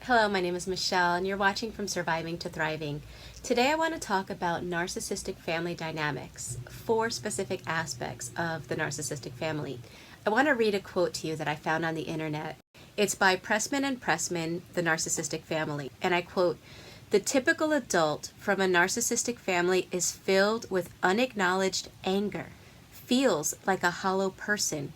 Hello, my name is Michelle, and you're watching From Surviving to Thriving. Today I want to talk about narcissistic family dynamics, 4 specific aspects of the narcissistic family. I want to read a quote to you that I found on the internet. It's by Pressman and Pressman, The Narcissistic Family, and I quote, "The typical adult from a narcissistic family is filled with unacknowledged anger, feels like a hollow person,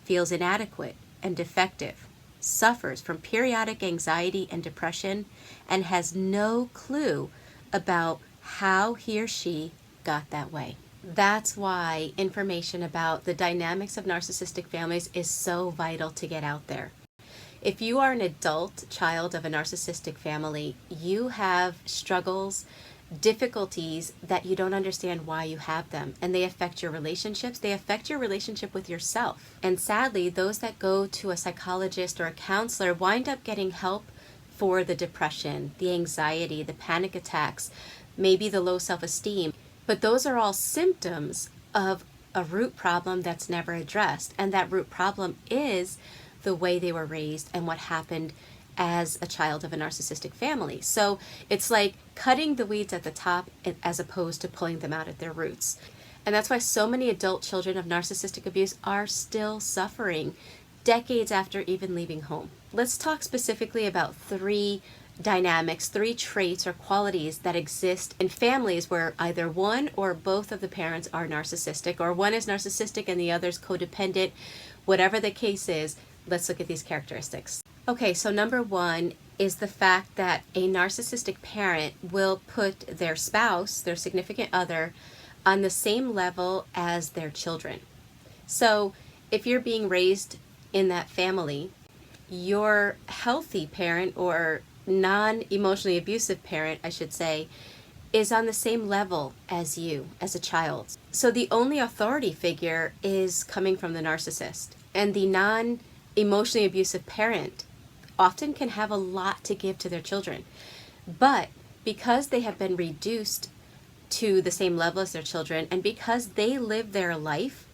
feels inadequate and defective, suffers from periodic anxiety and depression, and has no clue about how he or she got that way." That's why information about the dynamics of narcissistic families is so vital to get out there. If you are an adult child of a narcissistic family, you have struggles, difficulties that you don't understand why you have them, and they affect your relationships. They affect your relationship with yourself. And sadly, those that go to a psychologist or a counselor wind up getting help for the depression, the anxiety, the panic attacks, maybe the low self-esteem. But those are all symptoms of a root problem that's never addressed. And that root problem is the way they were raised and what happened as a child of a narcissistic family. So it's like cutting the weeds at the top as opposed to pulling them out at their roots. And that's why so many adult children of narcissistic abuse are still suffering decades after even leaving home. Let's talk specifically about 3 dynamics, 3 traits or qualities that exist in families where either one or both of the parents are narcissistic, or one is narcissistic and the other's codependent. Whatever the case is, let's look at these characteristics. Okay, so number 1 is the fact that a narcissistic parent will put their spouse, their significant other, on the same level as their children. So if you're being raised in that family, your healthy parent, or non-emotionally abusive parent, I should say, is on the same level as you as a child. So the only authority figure is coming from the narcissist. And the non-emotionally abusive parent often can have a lot to give to their children. But because they have been reduced to the same level as their children, and because they live their life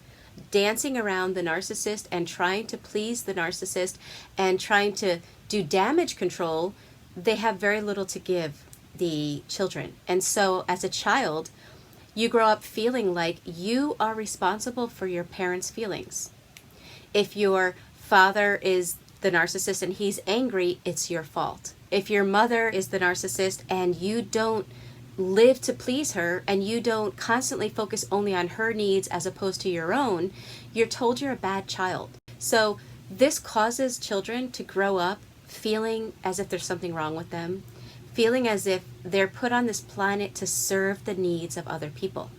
dancing around the narcissist and trying to please the narcissist and trying to do damage control, they have very little to give the children. And so as a child, you grow up feeling like you are responsible for your parents' feelings. If your father is the narcissist and he's angry, it's your fault. If your mother is the narcissist and you don't live to please her and you don't constantly focus only on her needs as opposed to your own, you're told you're a bad child. So this causes children to grow up feeling as if there's something wrong with them, feeling as if they're put on this planet to serve the needs of other people.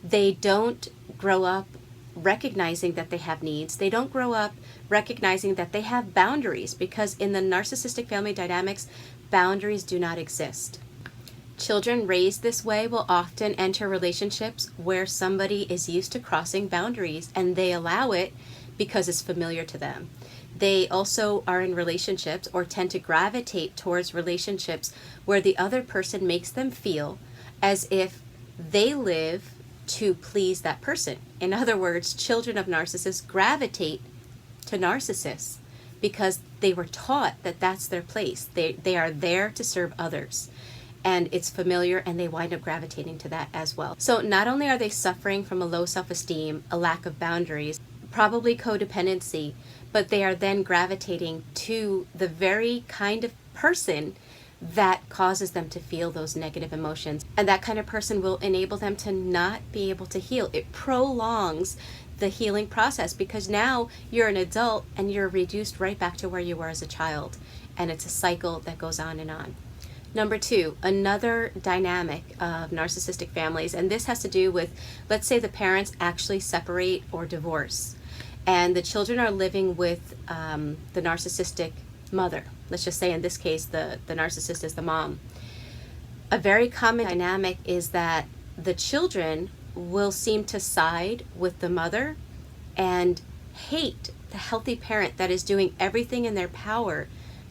They don't grow up recognizing that they have needs. They don't grow up recognizing that they have boundaries, because in the narcissistic family dynamics, boundaries do not exist. Children raised this way will often enter relationships where somebody is used to crossing boundaries and they allow it because it's familiar to them. They also are in relationships, or tend to gravitate towards relationships, where the other person makes them feel as if they live to please that person. In other words, children of narcissists gravitate to narcissists because they were taught that that's their place. They are there to serve others. And it's familiar, and they wind up gravitating to that as well. So not only are they suffering from a low self-esteem, a lack of boundaries, probably codependency, but they are then gravitating to the very kind of person that causes them to feel those negative emotions. And that kind of person will enable them to not be able to heal. It prolongs the healing process, because now you're an adult and you're reduced right back to where you were as a child. And it's a cycle that goes on and on. Number 2, another dynamic of narcissistic families, and this has to do with, let's say the parents actually separate or divorce, and the children are living with the narcissistic mother. Let's just say in this case, the narcissist is the mom. A very common dynamic is that the children will seem to side with the mother and hate the healthy parent that is doing everything in their power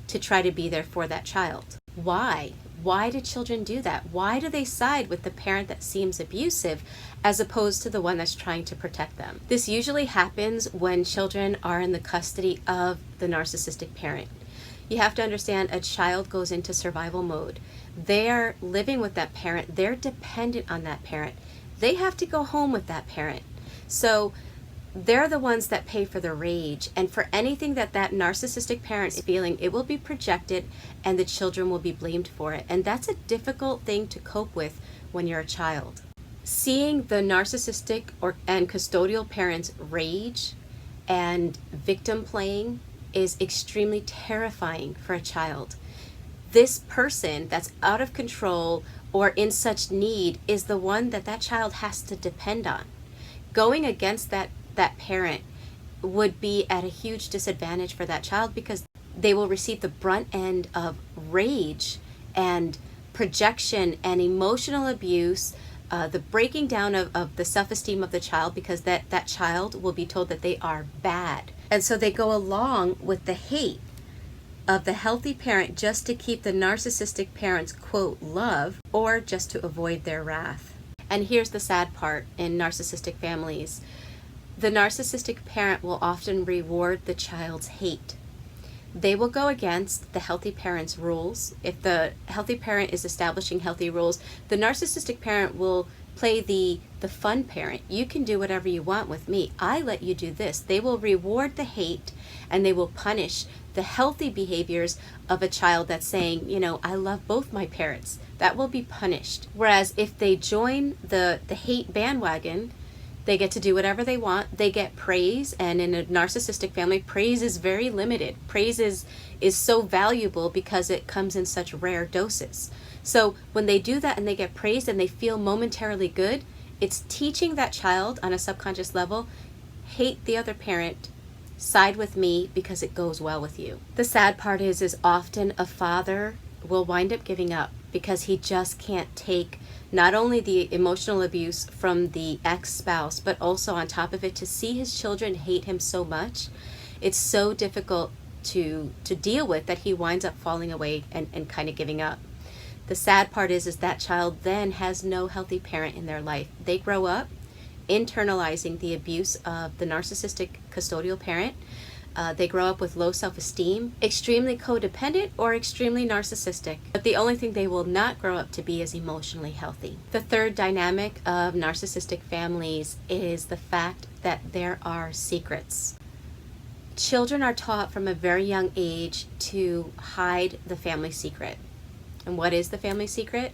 to try to be there for that child. Why? Why do children do that? Why do they side with the parent that seems abusive as opposed to the one that's trying to protect them? This usually happens when children are in the custody of the narcissistic parent. You have to understand a child goes into survival mode. They're living with that parent. They're dependent on that parent. They have to go home with that parent. So they're the ones that pay for the rage. And for anything that that narcissistic parent is feeling, it will be projected and the children will be blamed for it. And that's a difficult thing to cope with when you're a child. Seeing the narcissistic and custodial parents rage and victim playing is extremely terrifying for a child. This person that's out of control or in such need is the one that that child has to depend on. Going against that parent would be at a huge disadvantage for that child because they will receive the brunt end of rage and projection and emotional abuse, the breaking down of the self-esteem of the child, because that child will be told that they are bad. And so they go along with the hate of the healthy parent just to keep the narcissistic parent's, quote, love, or just to avoid their wrath. And here's the sad part in narcissistic families. The narcissistic parent will often reward the child's hate. They will go against the healthy parent's rules. If the healthy parent is establishing healthy rules, the narcissistic parent will play the fun parent. You can do whatever you want with me. I let you do this. They will reward the hate and they will punish the healthy behaviors of a child that's saying, I love both my parents. That will be punished. Whereas if they join the hate bandwagon, they get to do whatever they want. They get praise, and in a narcissistic family, praise is very limited. Praise is so valuable because it comes in such rare doses. So when they do that and they get praised and they feel momentarily good, it's teaching that child on a subconscious level, hate the other parent, side with me because it goes well with you. The sad part is often a father will wind up giving up because he just can't take not only the emotional abuse from the ex-spouse, but also on top of it, to see his children hate him so much. It's so difficult to deal with that he winds up falling away and kind of giving up. The sad part is that child then has no healthy parent in their life. They grow up internalizing the abuse of the narcissistic custodial parent. They grow up with low self-esteem, extremely codependent, or extremely narcissistic. But the only thing they will not grow up to be is emotionally healthy. The third dynamic of narcissistic families is the fact that there are secrets. Children are taught from a very young age to hide the family secret. And what is the family secret?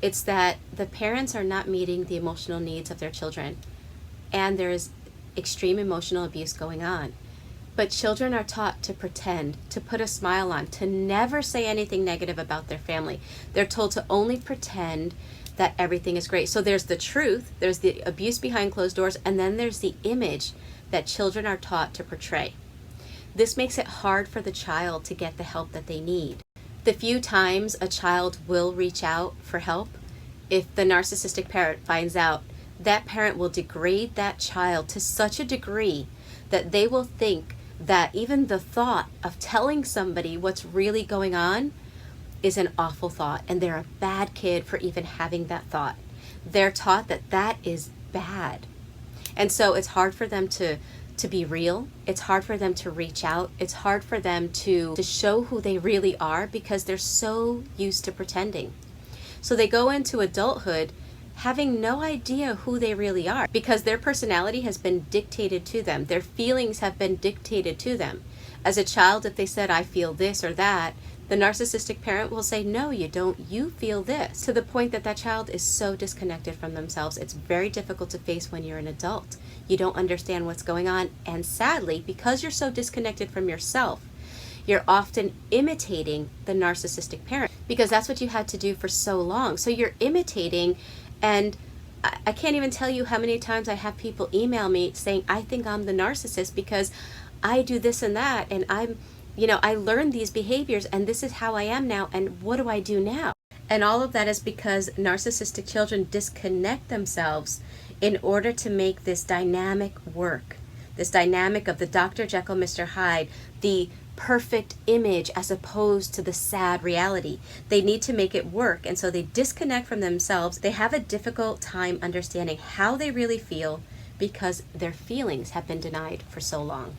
It's that the parents are not meeting the emotional needs of their children, and there is extreme emotional abuse going on. But children are taught to pretend, to put a smile on, to never say anything negative about their family. They're told to only pretend that everything is great. So there's the truth, there's the abuse behind closed doors, and then there's the image that children are taught to portray. This makes it hard for the child to get the help that they need. The few times a child will reach out for help, if the narcissistic parent finds out, that parent will degrade that child to such a degree that they will think that even the thought of telling somebody what's really going on is an awful thought, and they're a bad kid for even having that thought. They're taught that that is bad. And so it's hard for them to be real. It's hard for them to reach out. It's hard for them to show who they really are because they're so used to pretending. So they go into adulthood having no idea who they really are because their personality has been dictated to them. Their feelings have been dictated to them. As a child, if they said, I feel this or that, the narcissistic parent will say, no, you don't, you feel this. To the point that that child is so disconnected from themselves. It's very difficult to face when you're an adult. You don't understand what's going on. And sadly, because you're so disconnected from yourself, you're often imitating the narcissistic parent because that's what you had to do for so long. So you're imitating, and I can't even tell you how many times I have people email me saying, I think I'm the narcissist because I do this and that, and I learned these behaviors, and this is how I am now, and what do I do now? And all of that is because narcissistic children disconnect themselves in order to make this dynamic work. This dynamic of the Dr. Jekyll, Mr. Hyde, the perfect image as opposed to the sad reality. They need to make it work, and so they disconnect from themselves. They have a difficult time understanding how they really feel because their feelings have been denied for so long.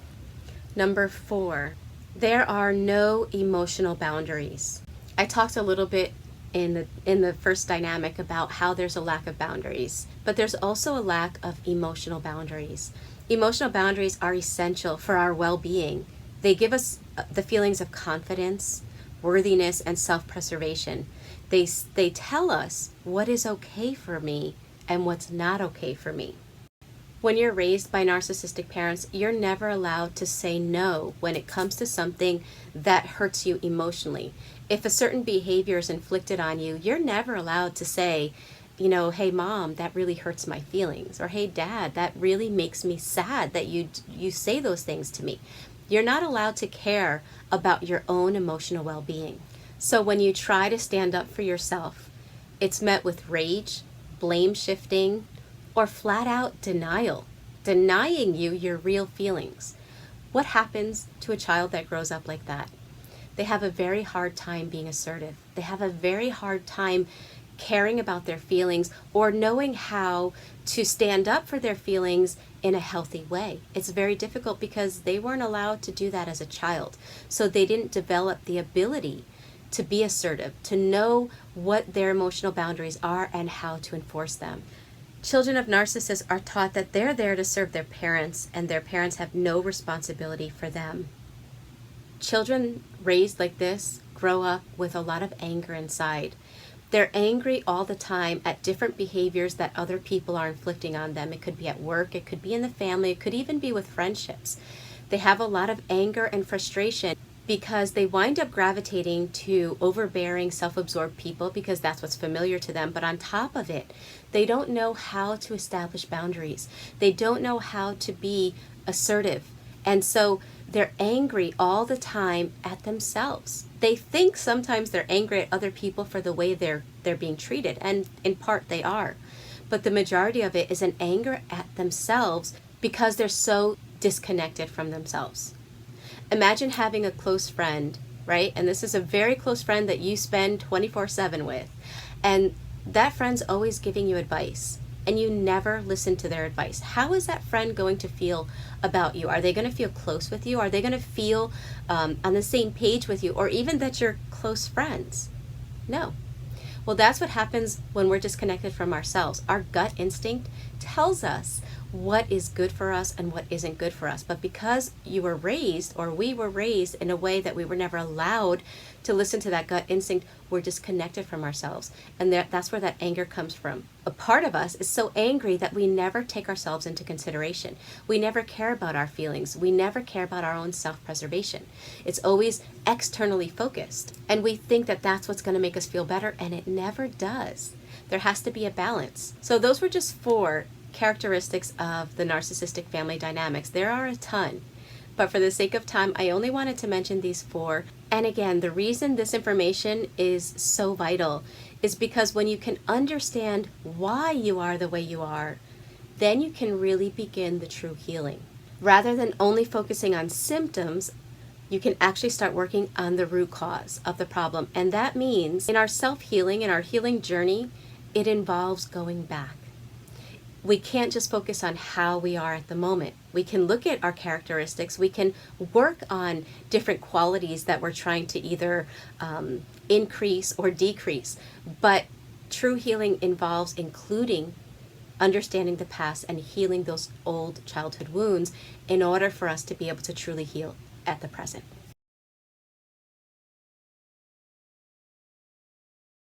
Number 4, There are no emotional boundaries. I talked a little bit in the first dynamic about how there's a lack of boundaries, but there's also a lack of emotional boundaries. Emotional boundaries are essential for our well-being. They give us the feelings of confidence, worthiness, and self-preservation. They tell us what is okay for me and what's not okay for me. When you're raised by narcissistic parents, you're never allowed to say no when it comes to something that hurts you emotionally. If a certain behavior is inflicted on you, you're never allowed to say, hey mom, that really hurts my feelings, or hey dad, that really makes me sad that you say those things to me. You're not allowed to care about your own emotional well-being. So when you try to stand up for yourself, it's met with rage, blame shifting, or flat out denial, denying you your real feelings. What happens to a child that grows up like that? They have a very hard time being assertive. They have a very hard time caring about their feelings or knowing how to stand up for their feelings in a healthy way. It's very difficult because they weren't allowed to do that as a child. So they didn't develop the ability to be assertive, to know what their emotional boundaries are and how to enforce them. Children of narcissists are taught that they're there to serve their parents and their parents have no responsibility for them. Children raised like this grow up with a lot of anger inside. They're angry all the time at different behaviors that other people are inflicting on them. It could be at work, it could be in the family, it could even be with friendships. They have a lot of anger and frustration because they wind up gravitating to overbearing, self-absorbed people because that's what's familiar to them. But on top of it, they don't know how to establish boundaries. They don't know how to be assertive. And so they're angry all the time at themselves. They think sometimes they're angry at other people for the way they're being treated, and in part they are. But the majority of it is an anger at themselves because they're so disconnected from themselves. Imagine having a close friend, right? And this is a very close friend that you spend 24/7 with. And that friend's always giving you advice and you never listen to their advice. How is that friend going to feel about you? Are they going to feel close with you? Are they going to feel on the same page with you, or even that you're close friends? No. Well, that's what happens when we're disconnected from ourselves. Our gut instinct tells us what is good for us and what isn't good for us. But because you were raised, or we were raised in a way that we were never allowed to listen to that gut instinct, we're disconnected from ourselves. And that's where that anger comes from. A part of us is so angry that we never take ourselves into consideration. We never care about our feelings. We never care about our own self-preservation. It's always externally focused. And we think that that's what's going to make us feel better, and it never does. There has to be a balance. So those were just 4 characteristics of the narcissistic family dynamics. There are a ton, but for the sake of time, I only wanted to mention these 4. And again, the reason this information is so vital is because when you can understand why you are the way you are, then you can really begin the true healing. Rather than only focusing on symptoms, you can actually start working on the root cause of the problem. And that means in our self-healing, in our healing journey, it involves going back. We can't just focus on how we are at the moment. We can look at our characteristics. We can work on different qualities that we're trying to either increase or decrease. But true healing involves including understanding the past and healing those old childhood wounds in order for us to be able to truly heal at the present.